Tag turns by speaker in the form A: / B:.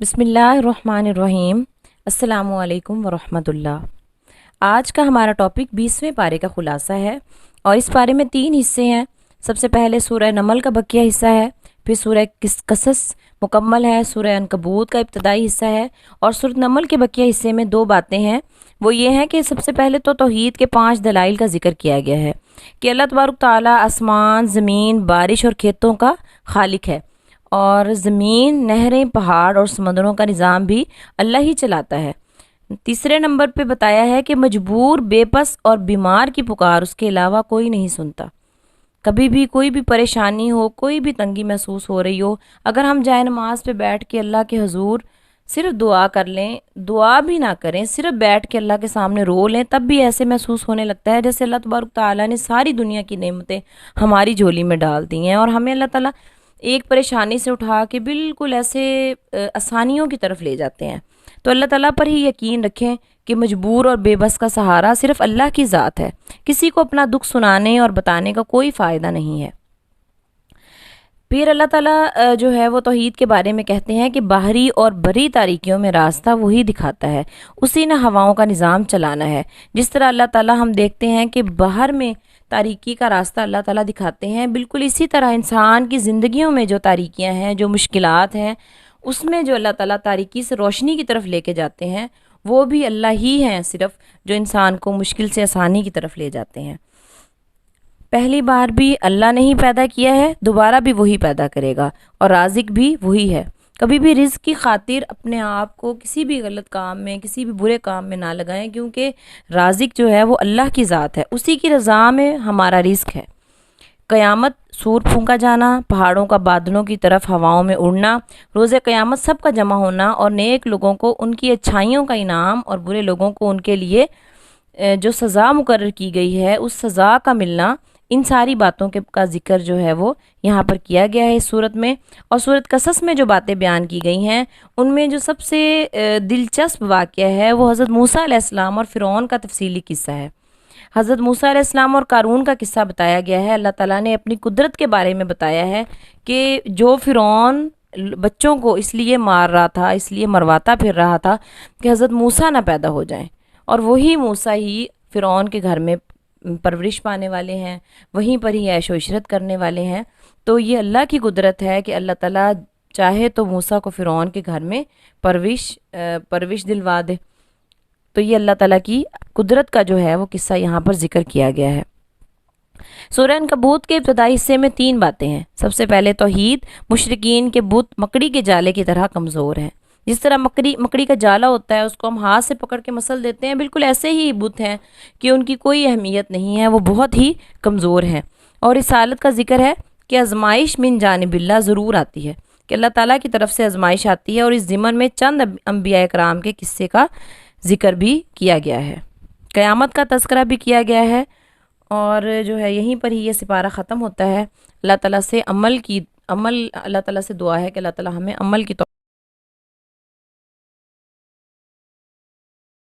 A: बिस्मिल्लाहिर्रहमानिर्रहीम। अस्सलामुअलैकुम वरहमतुल्लाह। आज का हमारा टॉपिक 20वें पारे का खुलासा है और इस पारे में 3 हिस्से हैं। सबसे पहले सूरह नमल का बकिया हिस्सा है, फिर सूरह कसस मुकम्मल है, सूरह अनकबूत का इब्तदाई हिस्सा है और सूरह नमल के बकिया हिस्से में 2 बातें हैं। वो ये हैं कि सबसे पहले तो तौहीद के 5 दलाइल का जिक्र किया गया है कि अल्लाह तबारक ताला आसमान, ज़मीन, बारिश और खेतों का खालिक है और ज़मीन, नहरें, पहाड़ और समंदरों का निज़ाम भी अल्लाह ही चलाता है। तीसरे नंबर पे बताया है कि मजबूर, बेबस और बीमार की पुकार उसके अलावा कोई नहीं सुनता। कभी भी कोई भी परेशानी हो, कोई भी तंगी महसूस हो रही हो, अगर हम जाए नमाज पे बैठ के अल्लाह के हुजूर सिर्फ दुआ कर लें, दुआ भी ना करें, सिर्फ बैठ के अल्लाह के सामने रो लें, तब भी ऐसे महसूस होने लगता है जैसे अल्लाह तबारक ताला ने सारी दुनिया की नेमतें हमारी झोली में डाल दी हैं और हमें अल्लाह ताला एक परेशानी से उठा के बिल्कुल ऐसे आसानियों की तरफ ले जाते हैं। तो अल्लाह ताला पर ही यकीन रखें कि मजबूर और बेबस का सहारा सिर्फ अल्लाह की ज़ात है। किसी को अपना दुख सुनाने और बताने का कोई फ़ायदा नहीं है। फिर अल्लाह ताला जो है वो तौहीद के बारे में कहते हैं कि बाहरी और बरी तारीकियों में रास्ता वही दिखाता है, उसी ने हवाओं का निज़ाम चलाना है। जिस तरह अल्लाह ताला हम देखते हैं कि बाहर में तारीकी का रास्ता अल्लाह ताला दिखाते हैं, बिल्कुल इसी तरह इंसान की ज़िंदगियों में जो तारीकियाँ हैं, जो मुश्किलात हैं, उसमें जो अल्लाह ताला तारीकी से रोशनी की तरफ लेके जाते हैं, वो भी अल्लाह ही हैं सिर्फ, जो इंसान को मुश्किल से आसानी की तरफ ले जाते हैं। पहली बार भी अल्लाह ने ही पैदा किया है, दोबारा भी वही पैदा करेगा और राज़िक भी वही है। कभी भी रिज़्क की खातिर अपने आप को किसी भी गलत काम में, किसी भी बुरे काम में ना लगाएं, क्योंकि राज़िक जो है वो अल्लाह की ज़ात है, उसी की रज़ा में हमारा रिज़्क है। क़यामत, सूर फूंका जाना, पहाड़ों का बादलों की तरफ हवाओं में उड़ना, रोज़े क़यामत सबका जमा होना और नेक लोगों को उनकी अच्छाइयों का इनाम और बुरे लोगों को उनके लिए जो सज़ा मुकर्रर की गई है उस सज़ा का मिलना, इन सारी बातों के का जिक्र जो है वो यहाँ पर किया गया है इस सूरत में। और सूरत कसस में जो बातें बयान की गई हैं उनमें जो सबसे दिलचस्प वाक़या है वो हज़रत मूसा अलैहिस्सलाम और फ़िरौन का तफसीली किस्सा है। हज़रत मूसा अलैहिस्सलाम और कारून का किस्सा बताया गया है। अल्लाह ताला ने अपनी कुदरत के बारे में बताया है कि जो फ़िरौन बच्चों को इसलिए मार रहा था, इसलिए मरवाता फिर रहा था कि हज़रत मूसा ना पैदा हो जाएं, और वही मूसा ही फ़िरौन के घर में परवरिश पाने वाले हैं, वहीं पर ही ऐश व इशरत करने वाले हैं। तो ये अल्लाह की कुदरत है कि अल्लाह ताला चाहे तो मूसा को फ़िरौन के घर में परविश दिलवा दे। तो ये अल्लाह ताला की कुदरत का जो है वो किस्सा यहाँ पर जिक्र किया गया है। सूरह अनकबूत के इब्तदाई हिस्से में 3 बातें हैं। सबसे पहले तौहीद, मुशरिकीन के बुत मकड़ी के जाले की तरह कमज़ोर हैं। जिस तरह मकड़ी का जाला होता है, उसको हम हाथ से पकड़ के मसल देते हैं, बिल्कुल ऐसे ही बुत हैं कि उनकी कोई अहमियत नहीं है, वो बहुत ही कमज़ोर हैं। और इस हालत का जिक्र है कि आजमाइश मिन जानिबिल्लाह ज़रूर आती है, कि अल्लाह ताला की तरफ से आजमाइश आती है। और इस ज़िमन में चंद अंबिया कराम के किस्से का जिक्र भी किया गया है, क़यामत का तज़किरा भी किया गया है। और जो है यहीं पर ही ये सिपारा ख़त्म होता है। अल्लाह ताला से अल्लाह ताला से दुआ है कि अल्लाह ताला हमें अमल की